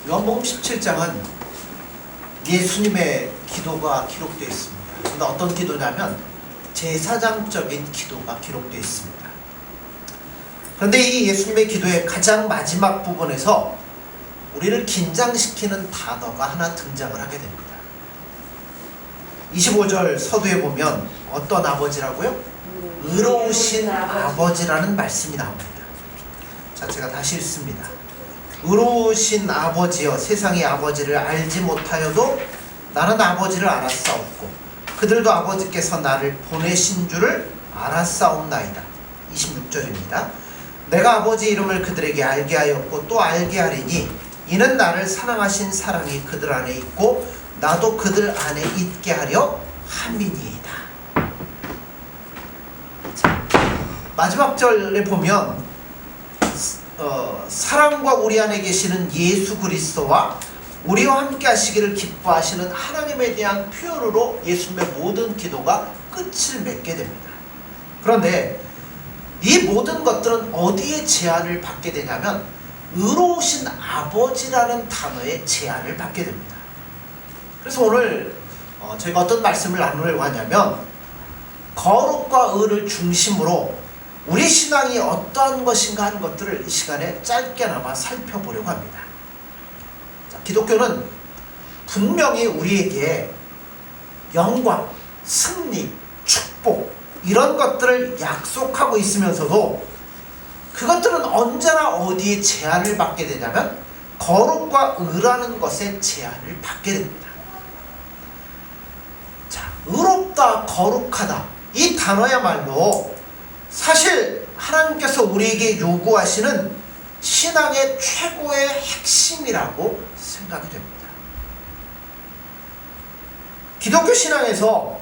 요한복음 17장은 예수님의 기도가 기록되어 있습니다. 근데 어떤 기도냐면 제사장적인 기도가 기록되어 있습니다. 그런데 이 예수님의 기도의 가장 마지막 부분에서 우리를 긴장시키는 단어가 하나 등장을 하게 됩니다. 25절 서두에 보면 어떤 아버지라고요? 의로우신 아버지라는 말씀이 나옵니다. 자, 제가 다시 읽습니다. 의로우신 아버지여, 세상의 아버지를 알지 못하여도 나는 아버지를 알았사옵고 그들도 아버지께서 나를 보내신 줄을 알았사옵나이다. 26절입니다. 내가 아버지 이름을 그들에게 알게 하였고 또 알게 하리니 이는 나를 사랑하신 사랑이 그들 안에 있고 나도 그들 안에 있게 하려 함이니이다. 자, 마지막 절에 보면 사랑과 우리 안에 계시는 예수 그리스도와 우리와 함께 하시기를 기뻐하시는 하나님에 대한 표현으로 예수님의 모든 기도가 끝을 맺게 됩니다. 그런데 이 모든 것들은 어디에 제한을 받게 되냐면 의로우신 아버지라는 단어에 제한을 받게 됩니다. 그래서 오늘 저희가 어떤 말씀을 나누려고 하냐면 거룩과 의를 중심으로 우리 신앙이 어떠한 것인가 하는 것들을 이 시간에 짧게나마 살펴보려고 합니다. 자, 기독교는 분명히 우리에게 영광, 승리, 축복 이런 것들을 약속하고 있으면서도 그것들은 언제나 어디에 제한을 받게 되냐면 거룩과 의라는 것에 제한을 받게 됩니다. 자, 의롭다, 거룩하다 이 단어야말로 사실 하나님께서 우리에게 요구하시는 신앙의 최고의 핵심이라고 생각이 됩니다. 기독교 신앙에서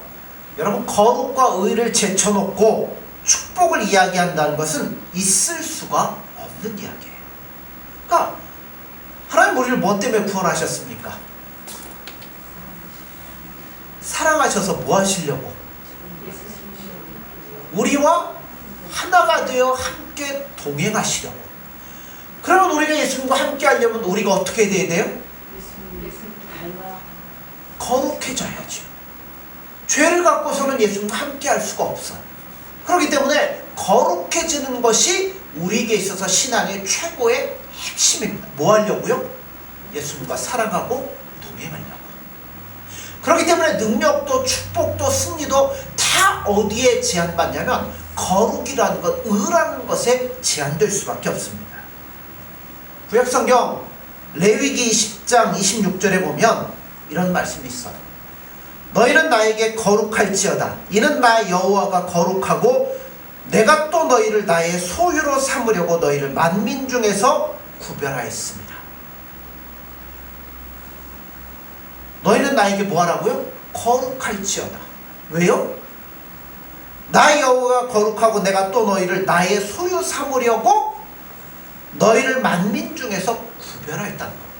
여러분 거룩과 의를 제쳐놓고 축복을 이야기한다는 것은 있을 수가 없는 이야기예요. 그러니까 하나님 우리를 뭐 때문에 구원하셨습니까? 사랑하셔서 뭐 하시려고? 우리와 하나가 되어 함께 동행하시려고. 그러면 우리가 예수님과 함께 하려면 우리가 어떻게 돼야 돼요? 거룩해져야죠. 죄를 갖고서는 예수님과 함께 할 수가 없어요. 그렇기 때문에 거룩해지는 것이 우리에게 있어서 신앙의 최고의 핵심입니다. 뭐 하려고요? 예수님과 살아가고 동행하려고. 그렇기 때문에 능력도 축복도 승리도 다 어디에 제한받냐면 거룩이라는 것, 의라는 것에 제한될 수밖에 없습니다. 구약성경 레위기 10장 26절에 보면 이런 말씀이 있어요. 너희는 나에게 거룩할지어다. 이는 나 여호와가 거룩하고 내가 또 너희를 나의 소유로 삼으려고 너희를 만민 중에서 구별하였습니다. 너희는 나에게 뭐 하라고요? 거룩할지어다. 왜요? 나 여호와가 거룩하고 내가 또 너희를 나의 소유 삼으려고 너희를 만민 중에서 구별하였다는 겁니다.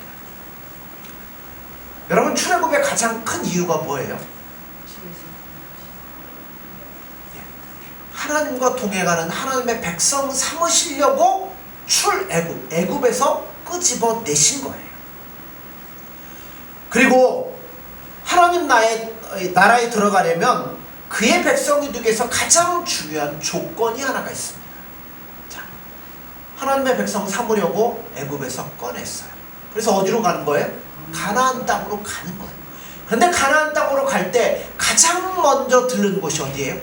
여러분 출애굽의 가장 큰 이유가 뭐예요? 하나님과 동행하는 하나님의 백성 삼으시려고 애굽에서 끄집어 내신 거예요. 그리고 하나님 나라에 들어가려면 그의 백성이 되기 위해서 가장 중요한 조건이 하나가 있습니다. 자, 하나님의 백성 삼으려고 애굽에서 꺼냈어요. 그래서 어디로 가는 거예요? 가나안 땅으로 가는 거예요. 그런데 가나안 땅으로 갈 때 가장 먼저 들른 곳이 어디예요?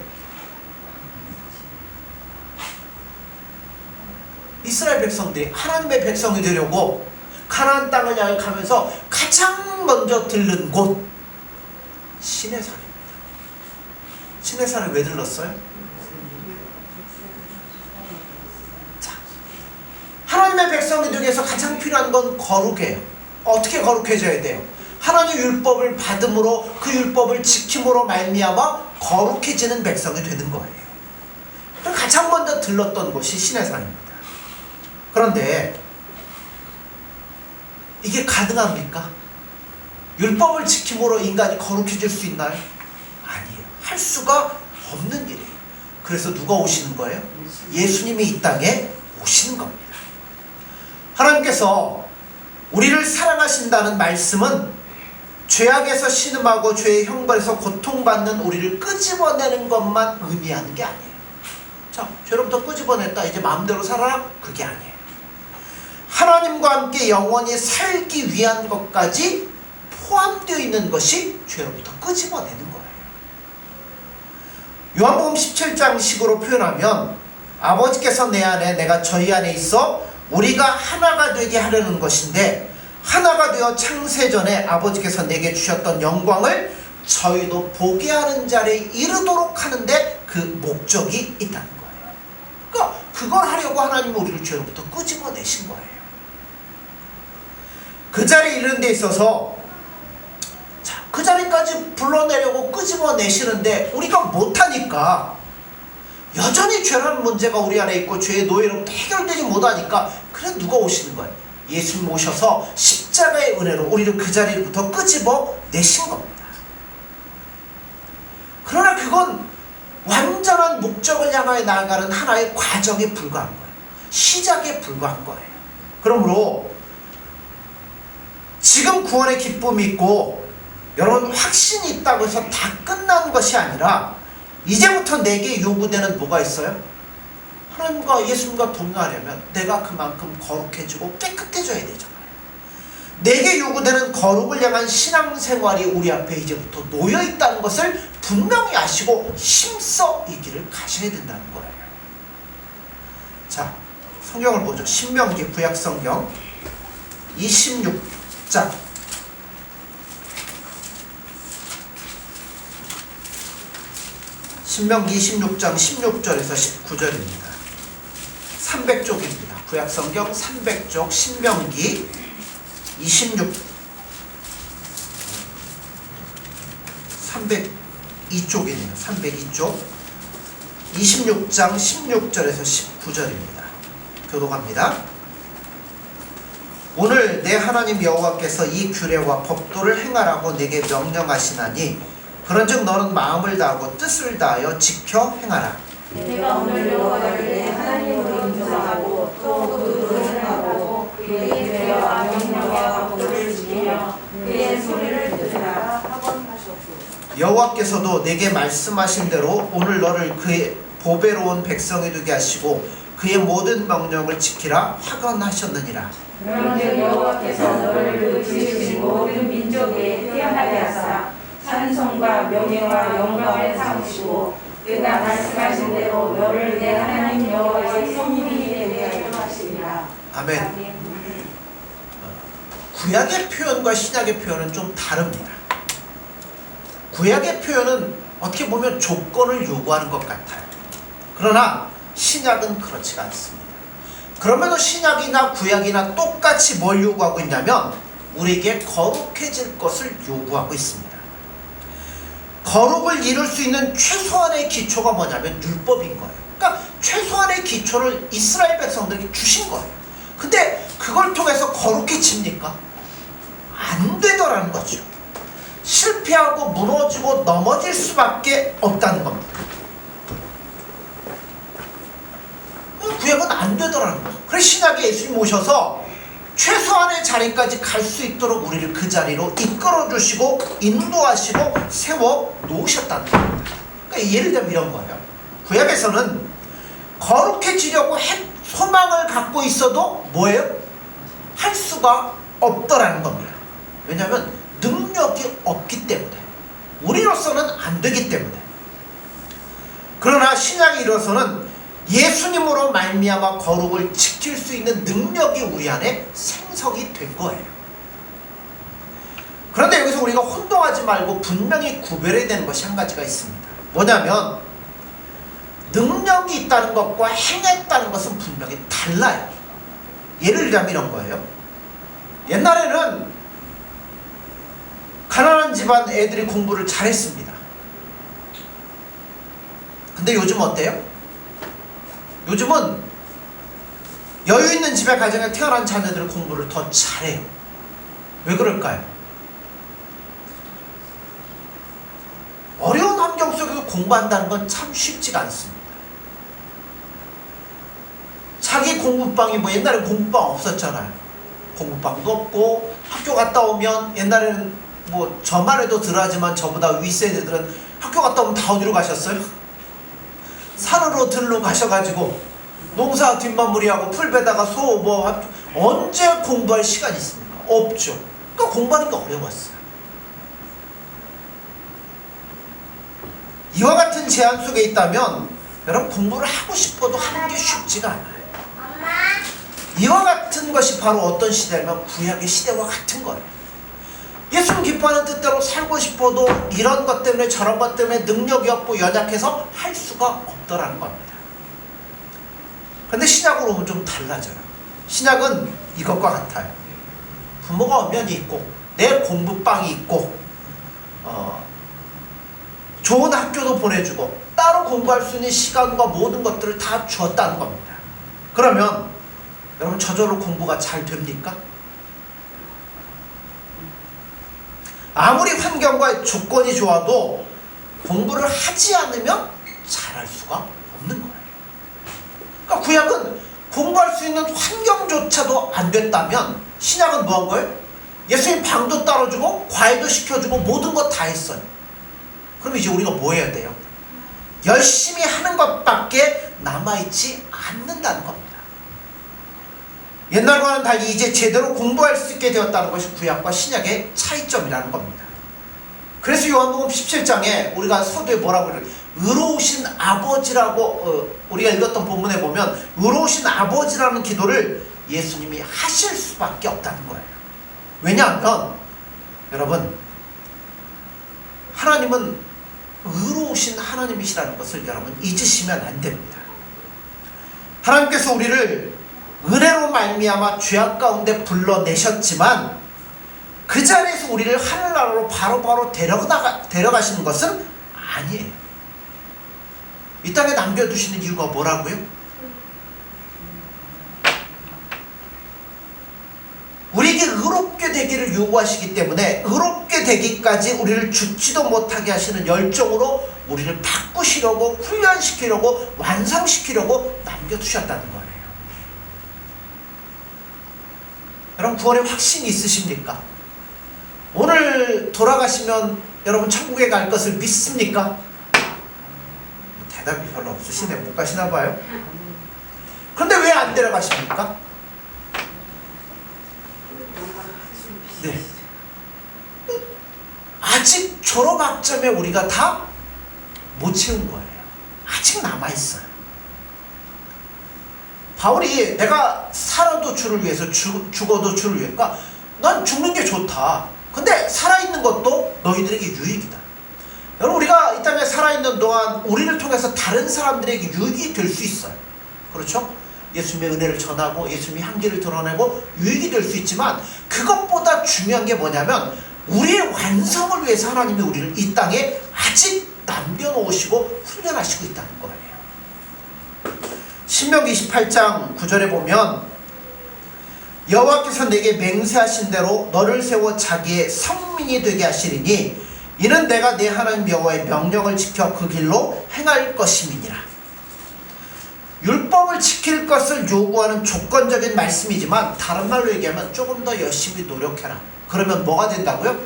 이스라엘 백성들이 하나님의 백성이 되려고 가나안 땅을 향해 가면서 가장 먼저 들른 곳 시내산입니다. 시내산을 왜 들렀어요? 자, 하나님의 백성이 되기 위해서 가장 필요한 건 거룩이에요. 어떻게 거룩해져야 돼요? 하나님의 율법을 받음으로 그 율법을 지킴으로 말미암아 거룩해지는 백성이 되는 거예요. 가장 먼저 들렀던 곳이 시내산입니다. 그런데 이게 가능합니까? 율법을 지킴으로 인간이 거룩해질 수 있나요? 아니에요. 할 수가 없는 일이에요. 그래서 누가 오시는 거예요? 예수님이 이 땅에 오시는 겁니다. 하나님께서 우리를 사랑하신다는 말씀은 죄악에서 신음하고 죄의 형벌에서 고통받는 우리를 끄집어내는 것만 의미하는 게 아니에요. 자, 죄로부터 끄집어냈다, 이제 마음대로 살아라? 그게 아니에요. 하나님과 함께 영원히 살기 위한 것까지 포함되어 있는 것이 죄로부터 끄집어내는 거예요. 요한복음 17장식으로 표현하면 아버지께서 내 안에 내가 저희 안에 있어 우리가 하나가 되게 하려는 것인데, 하나가 되어 창세전에 아버지께서 내게 주셨던 영광을 저희도 보게 하는 자리에 이르도록 하는데 그 목적이 있다는 거예요. 그러니까 그걸 하려고 하나님은 우리를 죄로부터 끄집어내신 거예요. 그 자리에 이르는 데 있어서 그 자리까지 불러내려고 끄집어내시는데 우리가 못하니까, 여전히 죄라는 문제가 우리 안에 있고 죄의 노예로부터 해결되지 못하니까, 그래 누가 오시는 거예요? 예수님 오셔서 십자가의 은혜로 우리를 그 자리로부터 끄집어내신 겁니다. 그러나 그건 완전한 목적을 향하여 나아가는 하나의 과정에 불과한 거예요. 시작에 불과한 거예요. 그러므로 지금 구원의 기쁨이 있고 여러분 확신이 있다고 해서 다 끝난 것이 아니라, 이제부터 내게 요구되는 뭐가 있어요? 하나님과 예수님과 동행하려면 내가 그만큼 거룩해지고 깨끗해져야 되잖아요. 내게 요구되는 거룩을 향한 신앙생활이 우리 앞에 이제부터 놓여있다는 것을 분명히 아시고 힘써 이 길을 가셔야 된다는 거예요. 자, 성경을 보죠. 신명기 구약성경 26장 신명기 26장 16절에서 19절입니다. 300쪽입니다. 구약성경 300쪽 신명기 302쪽이네요. 302쪽 26장 16절에서 19절입니다. 교독합니다. 오늘 내 하나님 여호와께서 이 규례와 법도를 행하라고 내게 명령하시나니, 그런즉 너는 마음을 다하고 뜻을 다하여 지켜 행하라. 내가 오늘 여호와를 내 하나님으로 인정하고 또 그 뜻을 행하고 그의 규례와 명령과 법도를 지키며 그의 소리를 들으라 하소서. 여호와께서도 내게 말씀하신 대로 오늘 너를 그의 보배로운 백성이 되게 하시고 그의 모든 명령을 지키라 확언하셨느니라. 그런즉 여호와께서 너를 그 지으신 모든 민족에 태어나게 하사 찬송과 명예와 영광을 삼으시고 그가 말씀하신 대로 너를 내 하나님 여호와의 성민이 되게 하려 하시리라. 아멘. 구약의 표현과 신약의 표현은 좀 다릅니다. 구약의 표현은 어떻게 보면 조건을 요구하는 것 같아요. 그러나 신약은 그렇지가 않습니다. 그럼에도 신약이나 구약이나 똑같이 뭘 요구하고 있냐면 우리에게 거룩해질 것을 요구하고 있습니다. 거룩을 이룰 수 있는 최소한의 기초가 뭐냐면 율법인 거예요. 그러니까 최소한의 기초를 이스라엘 백성들에게 주신 거예요. 근데 그걸 통해서 거룩해집니까? 안 되더라는 거죠. 실패하고 무너지고 넘어질 수밖에 없다는 겁니다. 구약은 안 되더라는 거죠. 그래서 신약에 예수님 오셔서 최소한의 자리까지 갈 수 있도록 우리를 그 자리로 이끌어 주시고 인도하시고 세워 놓으셨다는 겁니다. 그러니까 예를 들면 이런 거예요. 구약에서는 거룩해지려고 소망을 갖고 있어도 뭐예요? 할 수가 없더라는 겁니다. 왜냐하면 능력이 없기 때문에, 우리로서는 안 되기 때문에. 그러나 신약에 이르러서는 예수님으로 말미암아 거룩을 지킬 수 있는 능력이 우리 안에 생성이 된 거예요. 그런데 여기서 우리가 혼동하지 말고 분명히 구별해야 되는 것이 한 가지가 있습니다. 뭐냐면 능력이 있다는 것과 행했다는 것은 분명히 달라요. 예를 들자면 이런 거예요. 옛날에는 가난한 집안 애들이 공부를 잘했습니다. 근데 요즘 어때요? 요즘은 여유 있는 집의 가정에 태어난 자녀들은 공부를 더 잘해요. 왜 그럴까요? 어려운 환경 속에서 공부한다는 건 참 쉽지가 않습니다. 자기 공부방이 뭐 옛날에 공부방 없었잖아요. 공부방도 없고, 학교 갔다 오면 옛날에는 뭐 저만 해도 들어하지만 저보다 윗세대들은 학교 갔다 오면 다 어디로 가셨어요? 산으로 들로 가셔가지고 농사 뒷마무리하고 풀 베다가 소 뭐 언제 공부할 시간이 있습니까? 없죠. 그러니까 공부하는 게 어려웠어요. 이와 같은 제한 속에 있다면 여러분 공부를 하고 싶어도 하는 게 쉽지가 않아요. 이와 같은 것이 바로 어떤 시대냐면 구약의 시대와 같은 거예요. 예수님 기뻐하는 뜻대로 살고 싶어도 이런 것 때문에 저런 것 때문에 능력이 없고 연약해서 할 수가 없더라는 겁니다. 그런데 신약으로 오면 좀 달라져요. 신약은 이것과 같아요. 부모가 엄연히 있고 내 공부방이 있고 좋은 학교도 보내주고 따로 공부할 수 있는 시간과 모든 것들을 다 주었다는 겁니다. 그러면 여러분 저절로 공부가 잘 됩니까? 아무리 환경과 조건이 좋아도 공부를 하지 않으면 잘할 수가 없는 거예요. 그러니까 구약은 공부할 수 있는 환경조차도 안 됐다면 신약은 뭐 한 거예요? 예수님 방도 따라주고 과외도 시켜주고 모든 것 다 했어요. 그럼 이제 우리가 뭐 해야 돼요? 열심히 하는 것밖에 남아있지 않는다는 겁니다. 옛날과는 달리 이제 제대로 공부할 수 있게 되었다는 것이 구약과 신약의 차이점이라는 겁니다. 그래서 요한복음 17장에 우리가 서두에 뭐라고 그래요? 의로우신 아버지라고 우리가 읽었던 본문에 보면 의로우신 아버지라는 기도를 예수님이 하실 수밖에 없다는 거예요. 왜냐하면 여러분 하나님은 의로우신 하나님이시라는 것을 여러분 잊으시면 안 됩니다. 하나님께서 우리를 은혜로 말미암아 죄악 가운데 불러내셨지만 그 자리에서 우리를 하늘나라로 바로바로 데려가시는 것은 아니에요. 이 땅에 남겨두시는 이유가 뭐라고요? 우리에게 의롭게 되기를 요구하시기 때문에 의롭게 되기까지 우리를 죽지도 못하게 하시는 열정으로 우리를 바꾸시려고 훈련시키려고 완성시키려고 남겨두셨다는 거예요. 여러분 구원의 확신이 있으십니까? 오늘 돌아가시면 여러분 천국에 갈 것을 믿습니까? 대답이 별로 없으시네. 못 가시나 봐요. 그런데 왜 안 데려가십니까? 네. 아직 졸업학점에 우리가 다 못 채운 거예요. 아직 남아있어요. 바울이 내가 살아도 주를 위해서 죽어도 주를 위해, 그러니까 난 죽는 게 좋다. 근데 살아있는 것도 너희들에게 유익이다. 여러분 우리가 이 땅에 살아있는 동안 우리를 통해서 다른 사람들에게 유익이 될 수 있어요. 그렇죠? 예수님의 은혜를 전하고 예수님의 향기를 드러내고 유익이 될 수 있지만 그것보다 중요한 게 뭐냐면 우리의 완성을 위해서 하나님이 우리를 이 땅에 아직 남겨놓으시고 훈련하시고 있다는 거예요. 신명기 28장 9절에 보면 여호와께서 내게 맹세하신 대로 너를 세워 자기의 성민이 되게 하시리니 이는 내가 내 하나님 여호와의 명령을 지켜 그 길로 행할 것임이니라. 율법을 지킬 것을 요구하는 조건적인 말씀이지만 다른 말로 얘기하면 조금 더 열심히 노력해라. 그러면 뭐가 된다고요?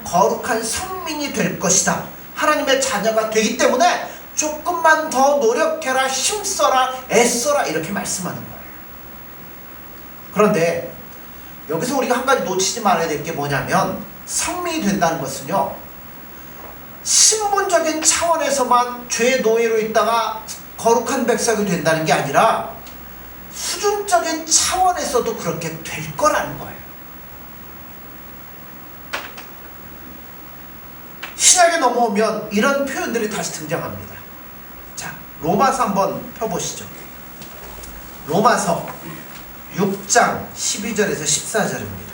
거룩한 성민이 될 것이다. 하나님의 자녀가 되기 때문에 조금만 더 노력해라, 힘써라, 애써라 이렇게 말씀하는 거예요. 그런데 여기서 우리가 한 가지 놓치지 말아야 될 게 뭐냐면 성민이 된다는 것은요 신분적인 차원에서만 죄의 노예로 있다가 거룩한 백성이 된다는 게 아니라 수준적인 차원에서도 그렇게 될 거라는 거예요. 신약에 넘어오면 이런 표현들이 다시 등장합니다. 자, 로마서 한번 펴보시죠. 로마서 6장 12절에서 14절입니다.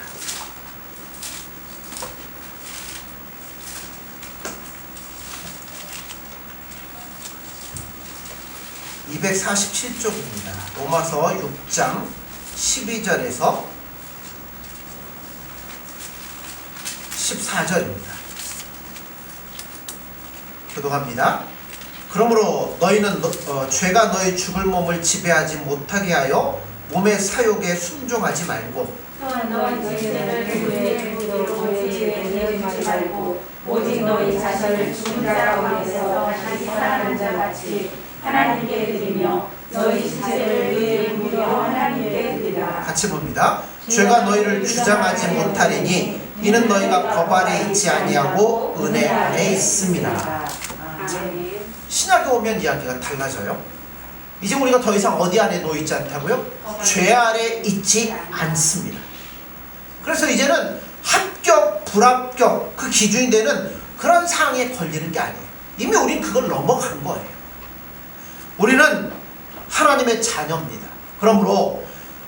(247쪽입니다) 로마서 6장 12절에서 14절입니다. 교독합니다. 그러므로 너희는 죄가 너희 죽을 몸을 지배하지 못하게 하여 몸의 사욕에 순종하지 말고 또한 너희 지체를 주의 무기로 고지에 내어주지 말고 오직 너희 자신을 죽은 자 가운데서 다시 살아난 자 같이 하나님께 드리며 너희 지체를 너희의 무기로 하나님께 드리라. 같이 봅니다. 죄가 너희를 주장하지 못하리니 이는 너희가 법 아래 있지 아니하고 은혜 아래 있습니다. 신약에 오면 이야기가 달라져요. 이제 우리가 더 이상 어디 안에 놓여있지 않다고요? 죄 아래 있지 않습니다. 그래서 이제는 합격, 불합격 그 기준이 되는 그런 상황에 걸리는 게 아니에요. 이미 우린 그걸 넘어간 거예요. 우리는 하나님의 자녀입니다. 그러므로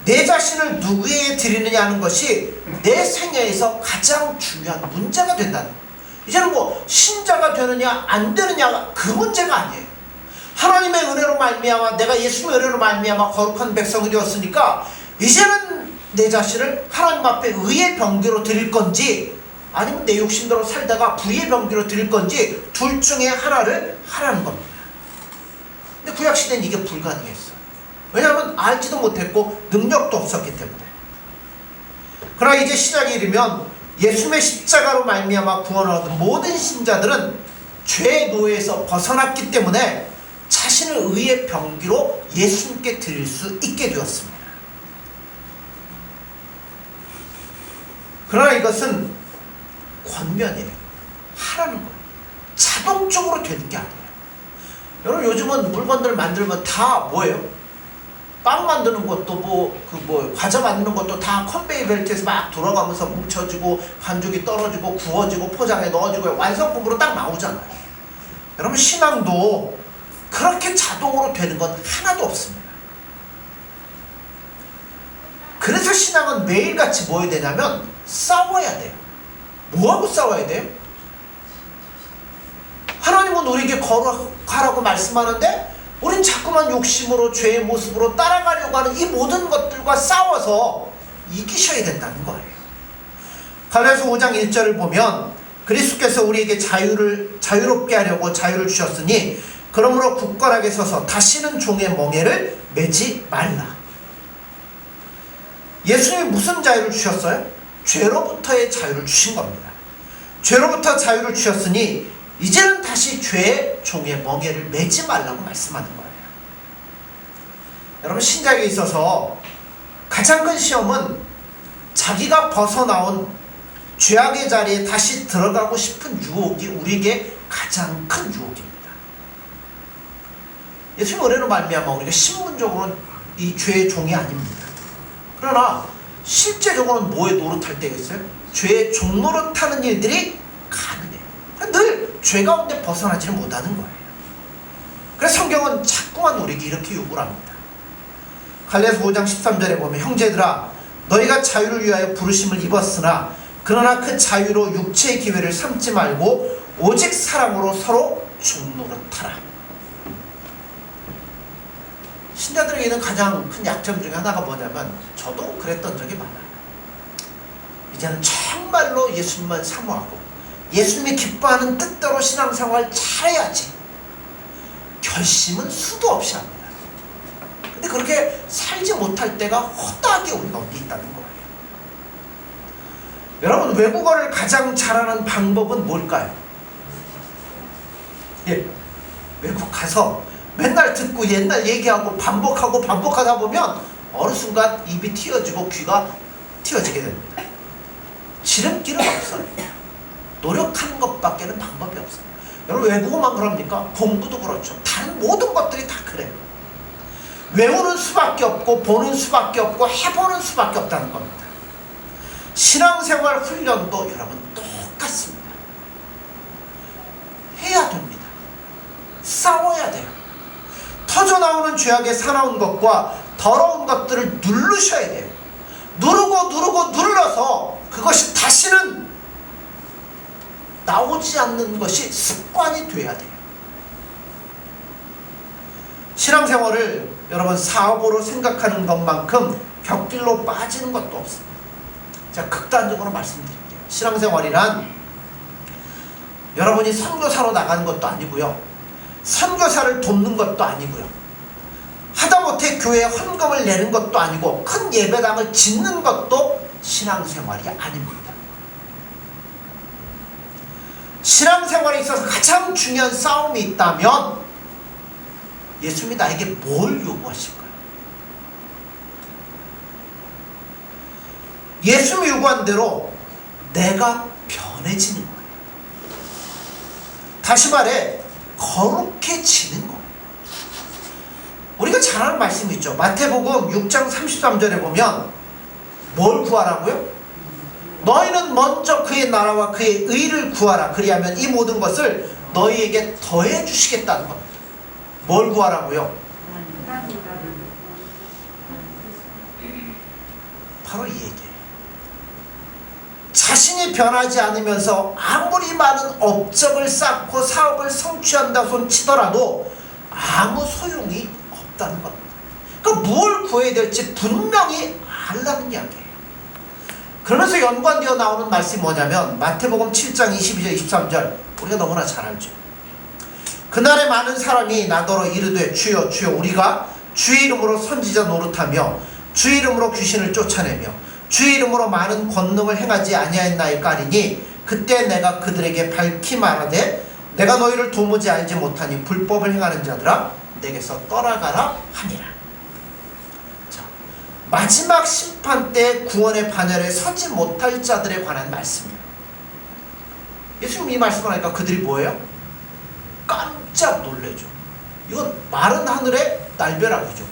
내 자신을 누구에게 드리느냐 하는 것이 내 생애에서 가장 중요한 문제가 된다는 거예요. 이제는 뭐 신자가 되느냐 안 되느냐가 그 문제가 아니에요. 하나님의 은혜로 말미암아 내가 예수님의 은혜로 말미암아 거룩한 백성이 되었으니까 이제는 내 자신을 하나님 앞에 의의 병기로 드릴 건지 아니면 내 욕심대로 살다가 불의의 병기로 드릴 건지 둘 중에 하나를 하라는 겁니다. 근데 구약시대는 이게 불가능했어요. 왜냐하면 알지도 못했고 능력도 없었기 때문에. 그러나 이제 시작이 이르면 예수님의 십자가로 말미암아 구원을 얻은 모든 신자들은 죄의 노예에서 벗어났기 때문에 자신을 의의 병기로 예수님께 드릴 수 있게 되었습니다. 그러나 이것은 권면이에요. 하라는 거예요. 자동적으로 되는 게 아니에요. 여러분 요즘은 물건들 만들면 다 뭐예요? 빵 만드는 것도 과자 만드는 것도 다 컨베이어 벨트에서 막 돌아가면서 뭉쳐지고 반죽이 떨어지고 구워지고 포장에 넣어지고 완성품으로 딱 나오잖아요. 여러분 신앙도 그렇게 자동으로 되는 건 하나도 없습니다. 그래서 신앙은 매일같이 뭐 해야 되냐면 싸워야 돼요. 뭐하고 싸워야 돼요? 하나님은 우리에게 거룩하라고 말씀하는데 우린 자꾸만 욕심으로 죄의 모습으로 따라가려고 하는 이 모든 것들과 싸워서 이기셔야 된다는 거예요. 갈라디아서 5장 1절을 보면 그리스도께서 우리에게 자유롭게 하려고 자유를 주셨으니 그러므로 굳건하게 서서 다시는 종의 멍에를 매지 말라. 예수님이 무슨 자유를 주셨어요? 죄로부터의 자유를 주신 겁니다. 죄로부터 자유를 주셨으니 이제는 다시 죄의 종의 멍에를 매지 말라고 말씀하는 거예요. 여러분 신자에게 있어서 가장 큰 시험은 자기가 벗어나온 죄악의 자리에 다시 들어가고 싶은 유혹이 우리에게 가장 큰 유혹입니다. 예수님 은혜로 말미암아 우리가 신분적으로는 이 죄의 종이 아닙니다. 그러나 실제적으로는 뭐에 노릇할 때가 있어요? 죄의 종 노릇하는 일들이 가능해요. 늘 죄 가운데 벗어나지는 못하는 거예요. 그래서 성경은 자꾸만 우리에게 이렇게 요구를 합니다. 갈라디아서 5장 13절에 보면 형제들아 너희가 자유를 위하여 부르심을 입었으나 그러나 그 자유로 육체의 기회를 삼지 말고 오직 사랑으로 서로 종노릇하라. 신자들에게는 가장 큰 약점 중에 하나가 뭐냐면 저도 그랬던 적이 많아요. 이제는 정말로 예수님만 사모하고 예수님이 기뻐하는 뜻대로 신앙생활 잘해야지 결심은 수도 없이 합니다. 근데 그렇게 살지 못할 때가 허다하게 우리 가운데 있다는 거예요. 여러분 외국어를 가장 잘하는 방법은 뭘까요? 외국 가서 맨날 듣고 옛날 얘기하고 반복하다 보면 어느 순간 입이 튀어지고 귀가 튀어지게 됩니다. 지름길은 없어요. 노력하는 것밖에는 방법이 없어요. 여러분 외국어만 그럽니까? 공부도 그렇죠. 다른 모든 것들이 다 그래요. 외우는 수밖에 없고 보는 수밖에 없고 해보는 수밖에 없다는 겁니다. 신앙생활 훈련도 여러분 똑같습니다. 해야 됩니다. 싸워야 돼요. 터져나오는 죄악의 사나운 것과 더러운 것들을 누르셔야 돼요. 누르고 눌러서 그것이 다시는 나오지 않는 것이 습관이 돼야 돼요. 신앙생활을 여러분 사고로 생각하는 것만큼 벽길로 빠지는 것도 없습니다. 제가 극단적으로 말씀드릴게요. 신앙생활이란 여러분이 선교사로 나가는 것도 아니고요. 선교사를 돕는 것도 아니고요. 하다못해 교회에 헌금을 내는 것도 아니고 큰 예배당을 짓는 것도 신앙생활이 아닙니다. 신앙생활에 있어서 가장 중요한 싸움이 있다면 예수님이 나에게 뭘 요구하실까요? 예수님이 요구한 대로 내가 변해지는 거예요. 다시 말해 거룩해지는 거예요. 우리가 잘 아는 말씀이 있죠. 마태복음 6장 33절에 보면 뭘 구하라고요? 너희는 먼저 그의 나라와 그의 의를 구하라. 그리하면 이 모든 것을 너희에게 더해 주시겠다는 겁니다. 뭘 구하라고요? 바로 이 얘기예요. 자신이 변하지 않으면서 아무리 많은 업적을 쌓고 사업을 성취한다 손 치더라도 아무 소용이 없다는 겁니다. 그러니까 뭘 구해야 될지 분명히 알라는 이야기예요. 그러면서 연관되어 나오는 말씀이 뭐냐면 마태복음 7장 22절 23절 우리가 너무나 잘 알죠. 그날에 많은 사람이 나더러 이르되 주여 주여 우리가 주의 이름으로 선지자 노릇하며 주의 이름으로 귀신을 쫓아내며 주의 이름으로 많은 권능을 행하지 아니하였나이까 하리니 그때 내가 그들에게 밝히 말하되 내가 너희를 도무지 알지 못하니 불법을 행하는 자들아 내게서 떠나가라 하니라. 자, 마지막 심판 때 구원의 반열에 서지 못할 자들에 관한 말씀이에요. 예수님이 이 말씀을 하니까 그들이 뭐예요? 깜짝 놀래죠. 이건 마른 하늘의 날벼락이죠.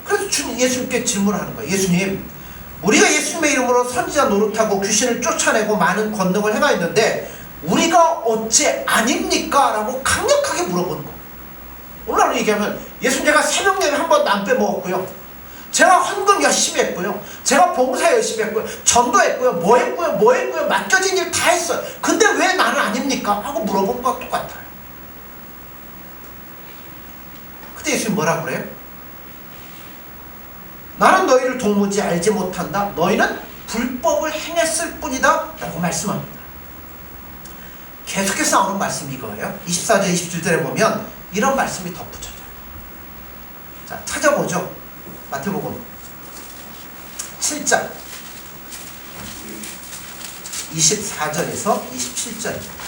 그래서 예수님께 질문을 하는 거예요. 예수님, 우리가 예수님의 이름으로 선지자 노릇하고 귀신을 쫓아내고 많은 권능을 행하였는데 우리가 어째 아닙니까? 라고 강력하게 물어보는 거예요. 오늘날로 얘기하면 예수님 제가 새벽 예배 한 번도 안 빼먹었고요. 제가 헌금 열심히 했고요. 제가 봉사 열심히 했고요. 전도했고요. 뭐 했고요. 맡겨진 일 다 했어요. 근데 왜 나는 아닙니까? 하고 물어본 것과 똑같아요. 근데 예수님 뭐라 그래요? 나는 너희를 도무지 알지 못한다. 너희는 불법을 행했을 뿐이다. 라고 말씀합니다. 계속해서 나오는 말씀이 이거예요. 24절 27절에 보면 이런 말씀이 덧붙여져요. 자, 찾아보죠. 마태복음 7장 24절에서 27절입니다.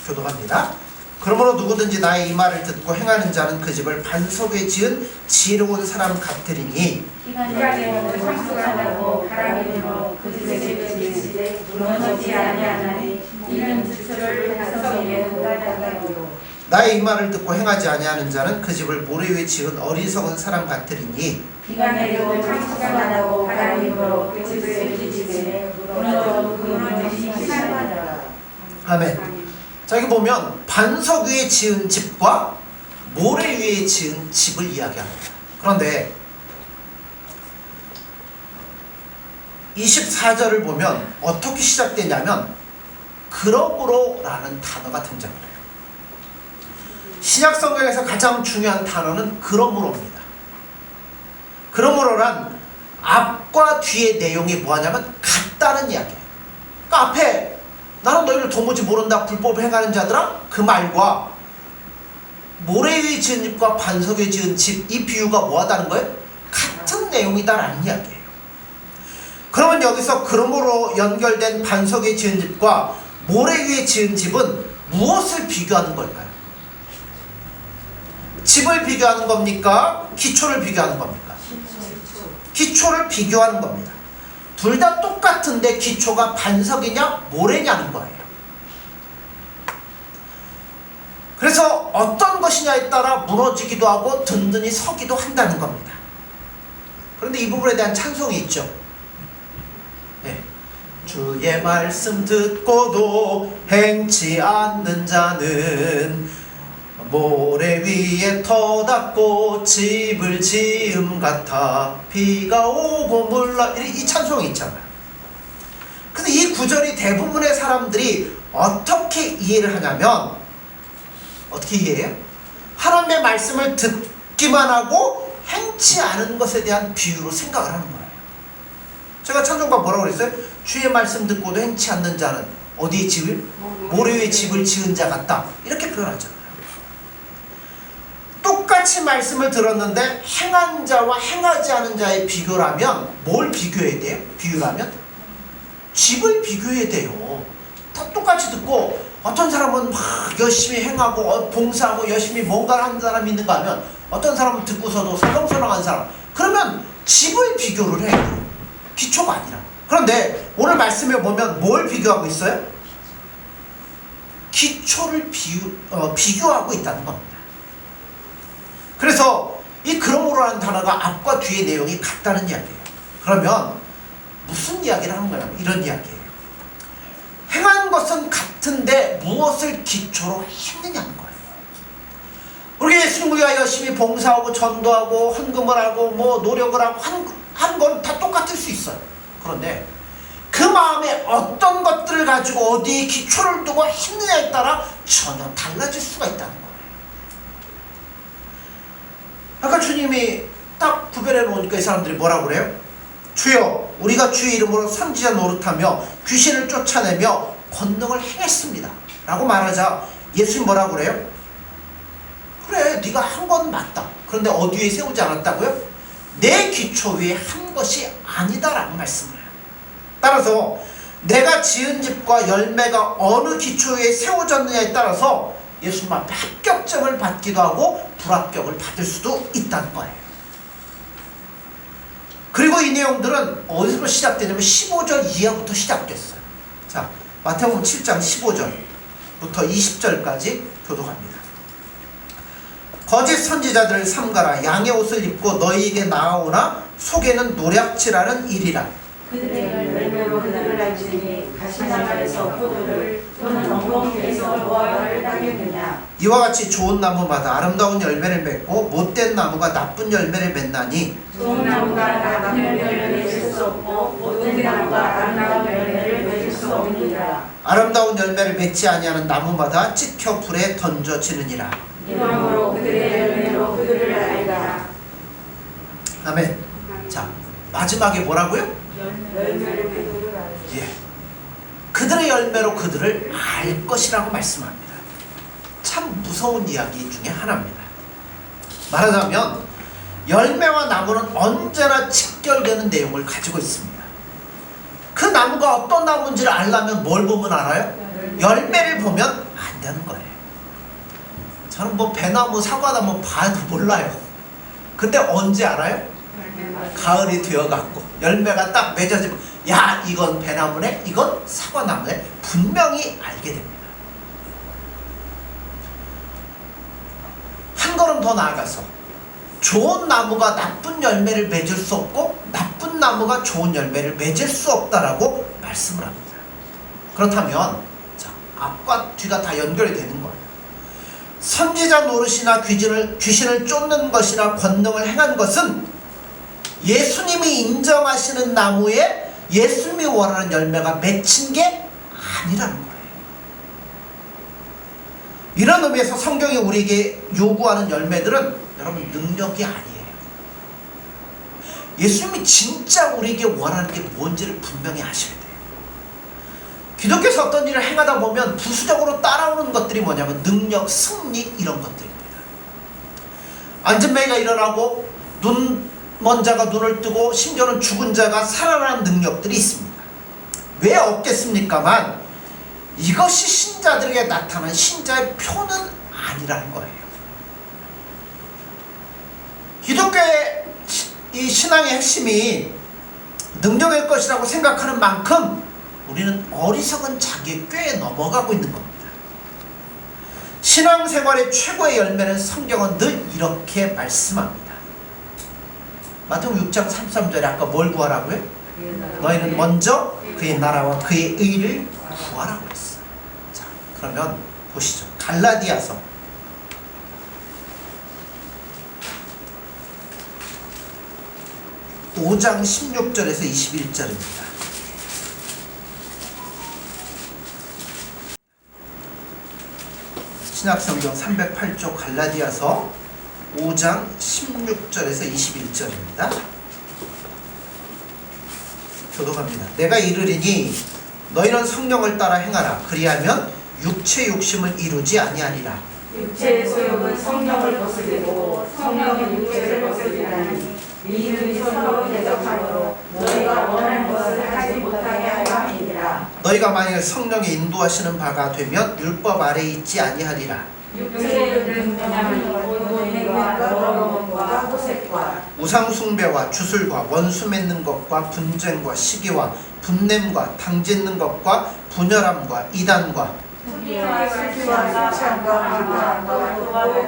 교독합니다. 그러므로 누구든지 나의 이 말을 듣고 행하는 자는 그 집을 반석에 지은 지혜로운 사람 같으리니 기간에 참수하고 바람이므로 그 집에 지으시되 무너지지 아니하나니 이는 주를 반석에 묻어다니고 나의 이 말을 듣고 행하지 아니하는 자는 그 집을 모래 위에 지은 어리석은 사람 같으리니 기간에 참수하고 바람이므로 그 집에 지으시되 무너져도 그 무너짐이 심하니라. 아멘. 자, 여기 보면 반석 위에 지은 집과 모래 위에 지은 집을 이야기합니다. 그런데 24절을 보면 어떻게 시작되냐면 그러므로 라는 단어가 등장을 해요. 신약성경에서 가장 중요한 단어는 그러므로입니다. 그러므로란 앞과 뒤의 내용이 뭐하냐면 같다는 이야기예요. 그러니까 앞에 나는 너희를 도무지 모른다 불법을 행하는 자들아 그 말과 모래 위에 지은 집과 반석 위에 지은 집 이 비유가 뭐하다는 거예요? 같은 내용이다라는 이야기예요. 그러면 여기서 그러므로 연결된 반석 위에 지은 집과 모래 위에 지은 집은 무엇을 비교하는 걸까요? 집을 비교하는 겁니까? 기초를 비교하는 겁니까? 기초를 비교하는 겁니다. 둘 다 똑같은데 기초가 반석이냐 모래냐는 거예요. 그래서 어떤 것이냐에 따라 무너지기도 하고 든든히 서기도 한다는 겁니다. 그런데 이 부분에 대한 찬송이 있죠. 네. 주의 말씀 듣고도 행치 않는 자는 모래 위에 터닫고 집을 지음 같아 비가 오고 물러 이 찬송이 있잖아요. 근데 이 구절이 대부분의 사람들이 어떻게 이해를 하냐면 어떻게 이해해요? 하나님의 말씀을 듣기만 하고 행치 않은 것에 대한 비유로 생각을 하는 거예요. 제가 찬송가 뭐라고 그랬어요? 주의 말씀 듣고도 행치 않는 자는 어디에 집을? 모래 위에 집을 지은 자 같다 이렇게 표현하잖아요. 똑같이 말씀을 들었는데 행한 자와 행하지 않은 자의 비교라면 뭘 비교해야 돼요? 비유라면? 집을 비교해야 돼요. 다 똑같이 듣고 어떤 사람은 막 열심히 행하고 봉사하고 열심히 뭔가를 하는 사람이 있는가 하면 어떤 사람은 듣고서도 설렁설렁한 사람, 그러면 집을 비교를 해야 돼요. 기초가 아니라. 그런데 오늘 말씀에 보면 뭘 비교하고 있어요? 기초를 비교하고 있다는 겁니다. 그래서 이 그러므로라는 단어가 앞과 뒤의 내용이 같다는 이야기예요. 그러면 무슨 이야기를 하는 거냐면 이런 이야기예요. 행한 것은 같은데 무엇을 기초로 했느냐는 거예요. 우리 예수님 우리가 열심히 봉사하고 전도하고 헌금을 하고 뭐 노력을 하고 한 건 다 똑같을 수 있어요. 그런데 그 마음에 어떤 것들을 가지고 어디에 기초를 두고 했느냐에 따라 전혀 달라질 수가 있다는 거예요. 아까 주님이 딱 구별해 놓으니까 이 사람들이 뭐라고 그래요? 주여, 우리가 주의 이름으로 선지자 노릇하며 귀신을 쫓아내며 권능을 행했습니다 라고 말하자 예수님 뭐라고 그래요? 그래, 네가 한 건 맞다. 그런데 어디에 세우지 않았다고요? 내 기초 위에 한 것이 아니다 라고 말씀을 해요. 따라서 내가 지은 집과 열매가 어느 기초 위에 세워졌느냐에 따라서 예수님 앞에 합격점을 받기도 하고 불합격을 받을 수도 있다는 거예요. 그리고 이 내용들은 어디서 시작되냐면 15절 이하부터 시작됐어요. 자, 마태복음 7장 15절부터 20절까지 교독합니다. 거짓 선지자들을 삼가라. 양의 옷을 입고 너희에게 나아오나 속에는 노략질하는 일이라. 그들의 열매로 그들을 알지니 가시나무에서 포도를 또는 엉겅퀴에서 무화과를 따겠느냐. 이와 같이 좋은 나무마다 아름다운 열매를 맺고 못된 나무가 나쁜 열매를 맺나니 좋은 나무가 나쁜 열매를 맺을 수 없고 못된 나무가 아름다운 열매를 맺을 수 없느니라. 아름다운 열매를 맺지 아니하는 나무마다 찍혀 불에 던져지느니라. 이러므로 그들의 열매로 그들을 알리라. 아멘. 자, 마지막에 뭐라고요? 열매로 그들을 알리라. 예. 그들의 열매로 그들을 알 것이라고 말씀합니다. 참 무서운 이야기 중에 하나입니다. 말하자면 열매와 나무는 언제나 직결되는 내용을 가지고 있습니다. 그 나무가 어떤 나무인지를 알려면 뭘 보면 알아요? 열매를 보면 안 되는 거예요. 저는 뭐 배나무, 사과나무 봐도 몰라요. 근데 언제 알아요? 가을이 되어갖고 열매가 딱 맺어지면 야, 이건 배나무네, 이건 사과나무네, 분명히 알게 됩니다. 한 걸음 더 나아가서 좋은 나무가 나쁜 열매를 맺을 수 없고 나쁜 나무가 좋은 열매를 맺을 수 없다라고 말씀을 합니다. 그렇다면 자, 앞과 뒤가 다 연결이 되는 거예요. 선지자 노릇이나 귀신을 쫓는 것이나 권능을 행한 것은 예수님이 인정하시는 나무에 예수님이 원하는 열매가 맺힌 게 아니라는 거예요. 이런 의미에서 성경이 우리에게 요구하는 열매들은 여러분 능력이 아니에요. 예수님이 진짜 우리에게 원하는 게 뭔지를 분명히 아셔야 돼요. 기독교에서 어떤 일을 행하다 보면 부수적으로 따라오는 것들이 뭐냐면 능력, 승리 이런 것들입니다. 안전매가 일어나고 눈먼 자가 눈을 뜨고 심지어는 죽은 자가 살아나는 능력들이 있습니다. 왜 없겠습니까만 이것이 신자들에게 나타난 신자의 표는 아니라는 거예요. 기독교의 이 신앙의 핵심이 능력일 것이라고 생각하는 만큼 우리는 어리석은 자기의 꾀에 넘어가고 있는 겁니다. 신앙생활의 최고의 열매는 성경은 늘 이렇게 말씀합니다. 마태복음 6장 33절에 아까 뭘 구하라고요? 너희는 먼저 그의 나라와 그의 의를 구하라고 했어요. 자, 그러면 보시죠. 갈라디아서 5장 16절에서 21절입니다. 신약성경 308쪽 갈라디아서 5장 16절에서 21절입니다. 교독합니다. 내가 이르리니 너희는 성령을 따라 행하라. 그리하면 육체 욕심을 이루지 아니하리라. 육체의 소욕은 성령을 거스리고 성령은 육체를 거스리나니 이들이 서로 대적하므로 너희가 원하는 것을 하지 못하게 하려 함이니라. 너희가 만일 성령의 인도하시는 바가 되면 율법 아래에 있지 아니하리라. 육체의 능력은 모독과 더러움과 호색과 우상 숭배와 주술과 원수 맺는 것과 분쟁과 시기와 분냄과 당짓는 것과 분열함과 이단과 투기와 술취와 유치함과 비방과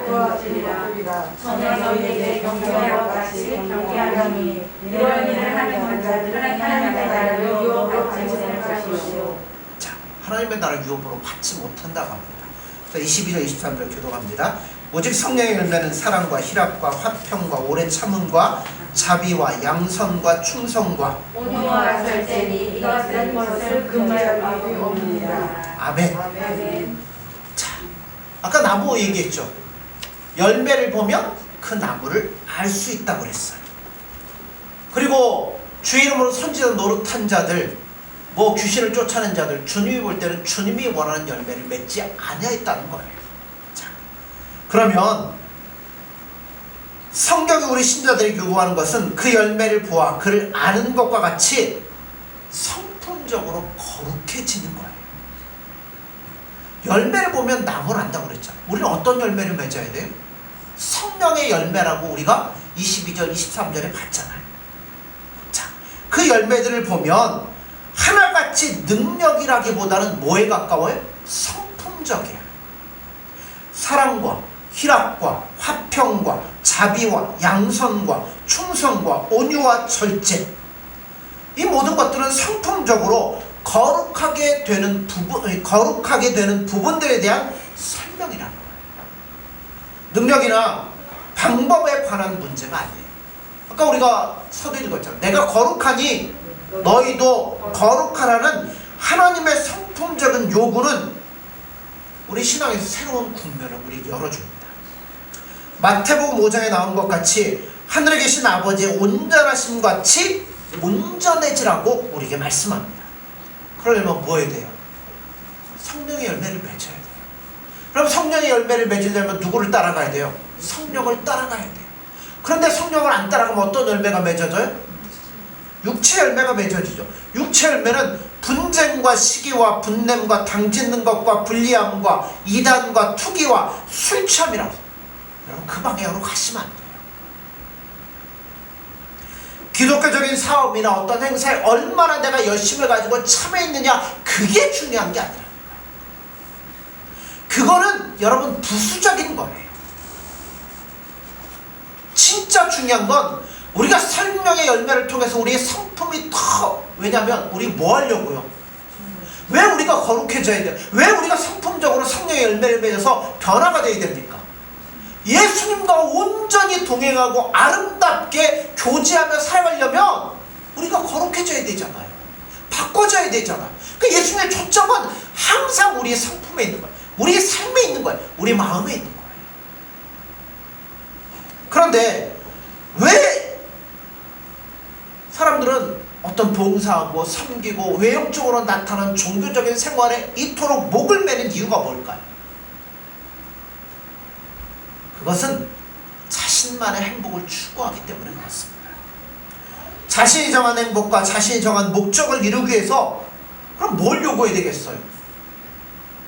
도와 같으리라. 전에 너희에게 경계할 것 같이 경계하니 이런 일을 하는 자들은 하나님의 나라를 유혹으로 받지 못할 것이요. 자, 하나님의 나라를 유혹으로 받지 못한다고 합니다. 자, 22절 23절 교독합니다. 오직 성령의 열매는 사랑과 희락과 화평과 오래 참음과 자비와 양선과 충성과 온유와 절제니 이것은 것을 금지하고 없느니라. 아멘. 아멘. 자, 아까 나무 얘기했죠. 열매를 보면 그 나무를 알 수 있다고 그랬어요. 그리고 주 이름으로 선지자 노릇한 자들, 뭐 귀신을 쫓아낸 자들, 주님이 볼 때는 주님이 원하는 열매를 맺지 아니하였다는 거예요. 자, 그러면 성경이 우리 신자들에게 요구하는 것은 그 열매를 보아 그를 아는 것과 같이 성품적으로 거룩해지는 거예요. 열매를 보면 나무를 안다고 그랬잖아요. 우리는 어떤 열매를 맺어야 돼요? 성령의 열매라고 우리가 22절, 23절에 봤잖아요. 자, 그 열매들을 보면 하나같이 능력이라기보다는 뭐에 가까워요? 성품적이에요. 사랑과 희락과 화평과 자비와 양선과 충성과 온유와 절제, 이 모든 것들은 성품적으로 거룩하게 되는 부분들에 대한 설명이라는 거예요. 능력이나 방법에 관한 문제가 아니에요. 아까 우리가 서두 읽었잖아요. 내가 거룩하니 너희도 거룩하라는 하나님의 성품적인 요구는 우리 신앙에서 새로운 국면을 우리에게 열어줍니다. 마태복음 5장에 나온 것 같이 하늘에 계신 아버지의 온전하심 같이 온전해지라고 우리에게 말씀합니다. 그러려면 뭐 해야 돼요? 성령의 열매를 맺어야 돼요. 그럼 성령의 열매를 맺으려면 누구를 따라가야 돼요? 성령을 따라가야 돼요. 그런데 성령을 안 따라가면 어떤 열매가 맺어져요? 육체 열매가 맺어지죠. 육체 열매는 분쟁과 시기와 분냄과 당짓는 것과 불리함과 이단과 투기와 술 취함이라고. 여러분 그 방향으로 가시면 안 돼요. 기독교적인 사업이나 어떤 행사에 얼마나 내가 열심을 가지고 참여했느냐, 그게 중요한 게 아니라 그거는 여러분 부수적인 거예요. 진짜 중요한 건 우리가 성령의 열매를 통해서 우리의 성품이 더, 왜냐하면 우리 뭐 하려고요? 왜 우리가 거룩해져야 돼요? 왜 우리가 성품적으로 성령의 열매를 맺어서 변화가 되어야 됩니까? 예수님과 온전히 동행하고 아름답게 교제하며 살아가려면 우리가 거룩해져야 되잖아요. 바꿔져야 되잖아요. 그러니까 예수님의 초점은 항상 우리의 성품에 있는 거예요. 우리의 삶에 있는 거예요. 우리 마음에 있는 거예요. 그런데 왜 사람들은 어떤 봉사하고 섬기고 외형적으로 나타나는 종교적인 생활에 이토록 목을 매는 이유가 뭘까요? 그것은 자신만의 행복을 추구하기 때문에 그렇습니다. 자신이 정한 행복과 자신이 정한 목적을 이루기 위해서 그럼 뭘 요구해야 되겠어요?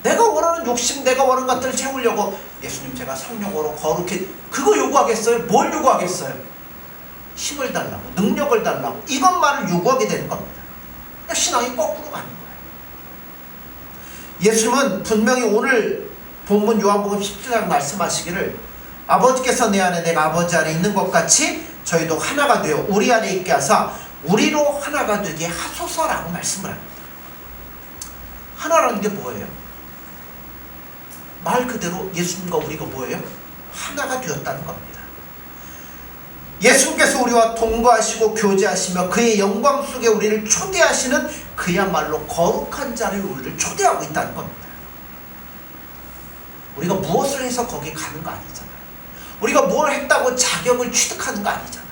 내가 원하는 욕심, 내가 원하는 것들을 채우려고 예수님 제가 성령으로 거룩해, 그거 요구하겠어요? 뭘 요구하겠어요? 힘을 달라고, 능력을 달라고, 이것만을 요구하게 되는 겁니다. 그러니까 신앙이 거꾸로 가는 거예요. 예수님은 분명히 오늘 본문 요한복음 17장 말씀하시기를 아버지께서 내 안에 내가 아버지 안에 있는 것 같이 저희도 하나가 되어 우리 안에 있게 하사 우리로 하나가 되게 하소서라고 말씀을 합니다. 하나라는 게 뭐예요? 말 그대로 예수님과 우리가 뭐예요? 하나가 되었다는 겁니다. 예수님께서 우리와 동거하시고 교제하시며 그의 영광 속에 우리를 초대하시는 그야말로 거룩한 자를 우리를 초대하고 있다는 겁니다. 우리가 무엇을 해서 거기 가는 거 아니잖아요. 우리가 뭘 했다고 자격을 취득하는 거 아니잖아요.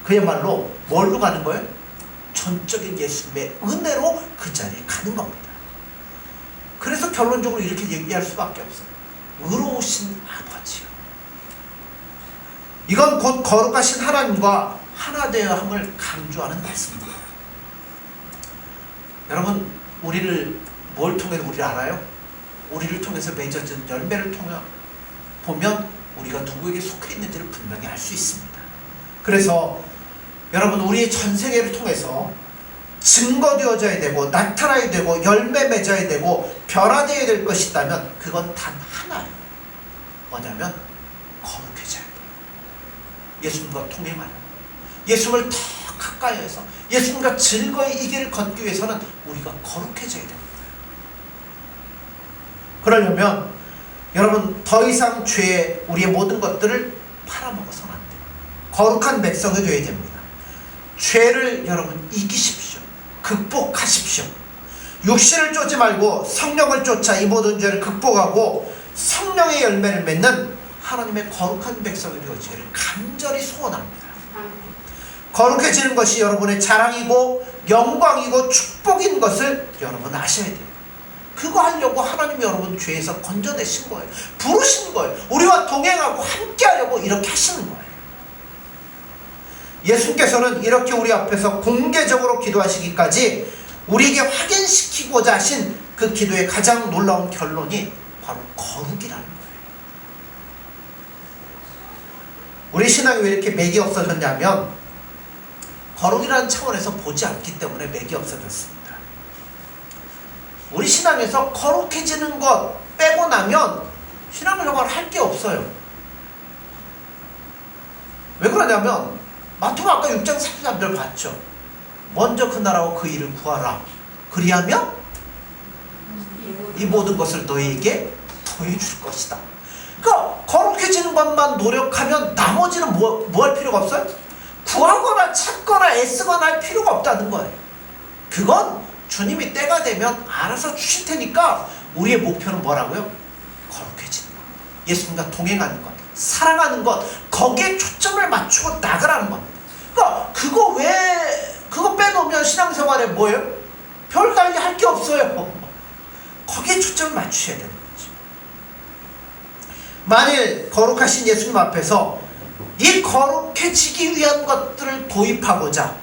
그야말로 뭘로 가는 거예요? 전적인 예수님의 은혜로 그 자리에 가는 겁니다. 그래서 결론적으로 이렇게 얘기할 수밖에 없어요. 의로우신 아버지요. 이건 곧 거룩하신 하나님과 하나 되어 함을 강조하는 말씀입니다. 여러분, 우리를 뭘 통해 우리를 알아요? 우리를 통해서 맺어진 열매를 통해 보면 우리가 누구에게 속해 있는지를 분명히 알 수 있습니다. 그래서 여러분, 우리의 전 세계를 통해서 증거되어져야 되고 나타나야 되고 열매 맺어야 되고 변화되어야 될 것이 있다면 그건 단 하나예요. 뭐냐면 거룩해져야 돼요. 예수님과 통행하려, 예수님을 더 가까이 해서 예수님과 즐거이 이 길을 걷기 위해서는 우리가 거룩해져야 됩니다. 그러려면 여러분, 더 이상 죄에 우리의 모든 것들을 팔아먹어서는 안 돼요. 거룩한 백성이 되어야 됩니다. 죄를 여러분 이기십시오. 극복하십시오. 육신을 쫓지 말고 성령을 쫓아 이 모든 죄를 극복하고 성령의 열매를 맺는 하나님의 거룩한 백성이 되어지기를 간절히 소원합니다. 거룩해지는 것이 여러분의 자랑이고 영광이고 축복인 것을 여러분 아셔야 돼요. 그거 하려고 하나님이 여러분 죄에서 건져내신 거예요. 부르신 거예요. 우리와 동행하고 함께 하려고 이렇게 하시는 거예요. 예수님께서는 이렇게 우리 앞에서 공개적으로 기도하시기까지 우리에게 확인시키고자 하신 그 기도의 가장 놀라운 결론이 바로 거룩이라는 거예요. 우리 신앙이 왜 이렇게 맥이 없어졌냐면 거룩이라는 차원에서 보지 않기 때문에 맥이 없어졌습니다. 우리 신앙에서 거룩해지는 것 빼고 나면 신앙생활 할 게 없어요. 왜 그러냐면 마태복음 아까 6장 33절 봤죠. 먼저 그 나라와 그 일을 구하라. 그리하면 이 모든 것을 너희에게 더해줄 것이다. 그러니까 거룩해지는 것만 노력하면 나머지는 뭐 할 필요가 없어요? 구하거나 찾거나 애쓰거나 할 필요가 없다는 거예요. 그건 주님이 때가 되면 알아서 주실 테니까 우리의 목표는 뭐라고요? 거룩해지는 것, 예수님과 동행하는 것, 사랑하는 것, 거기에 초점을 맞추고 나가라는 겁니다. 그러니까 그거 빼놓으면 신앙생활에 뭐예요? 별달리 할 게 없어요. 거기에 초점을 맞추셔야 되는 거죠. 만일 거룩하신 예수님 앞에서 이 거룩해지기 위한 것들을 도입하고자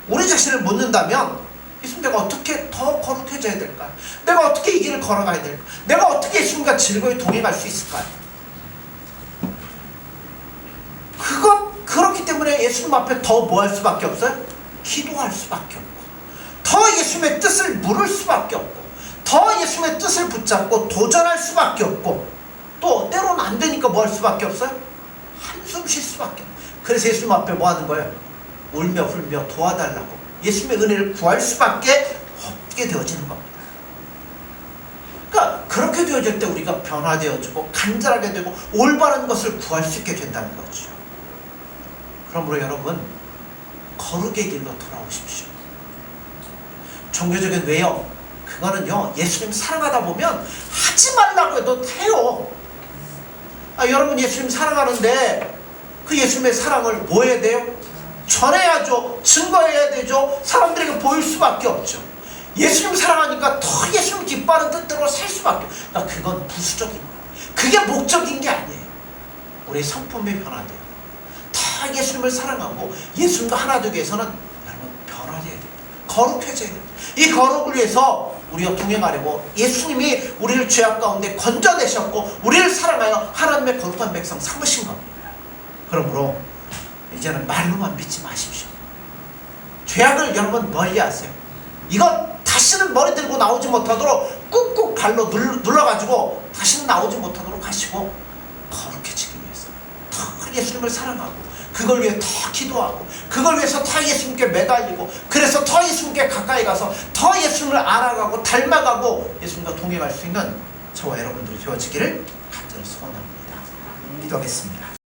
우리 자신을 묻는다면 예수님, 내가 어떻게 더 거룩해져야 될까요? 내가 어떻게 이 길을 걸어가야 될까요? 내가 어떻게 예수님과 즐거이 동행할 수 있을까요? 그렇기 때문에 예수님 앞에 더 뭐 할 수밖에 없어요? 기도할 수밖에 없고, 더 예수님의 뜻을 물을 수밖에 없고, 더 예수님의 뜻을 붙잡고 도전할 수밖에 없고, 또 때로는 안 되니까 뭐 할 수밖에 없어요? 한숨 쉴 수밖에 없어요. 그래서 예수님 앞에 뭐 하는 거예요? 울며 불며 도와달라고 예수님의 은혜를 구할 수밖에 없게 되어지는 겁니다. 그러니까 그렇게 되어질 때 우리가 변화되어지고 간절하게 되고 올바른 것을 구할 수 있게 된다는 거죠. 그러므로 여러분, 거룩의 길로 돌아오십시오. 종교적인 외형, 그거는요 예수님 사랑하다 보면 하지 말라고 해도 해요. 여러분 예수님 사랑하는데 그 예수님의 사랑을 뭐 해야 돼요? 전해야죠. 증거해야 되죠. 사람들에게 보일 수밖에 없죠. 예수님 사랑하니까 더 예수님 기뻐하는 뜻대로 살 수밖에 없어요. 그건 부수적인 거예요. 그게 목적인 게 아니에요. 우리의 성품이 변화돼요. 더 예수님을 사랑하고 예수님과 하나 되기 위해서는 여러분 변화해야 돼요. 거룩해져야 돼요. 이 거룩을 위해서 우리가 동행하려고 예수님이 우리를 죄악 가운데 건져내셨고 우리를 사랑하여 하나님의 거룩한 백성 삼으신 겁니다. 그러므로 이제는 말로만 믿지 마십시오. 죄악을 여러분 멀리하세요. 이건 다시는 머리 들고 나오지 못하도록 꾹꾹 발로 눌러가지고 다시는 나오지 못하도록 하시고 거룩해지기 위해서 더 예수님을 사랑하고 그걸 위해 더 기도하고 그걸 위해서 더 예수님께 매달리고 그래서 더 예수님께 가까이 가서 더 예수님을 알아가고 닮아가고 예수님과 동행할 수 있는 저와 여러분들이 되어지기를 간절히 소원합니다. 기도하겠습니다.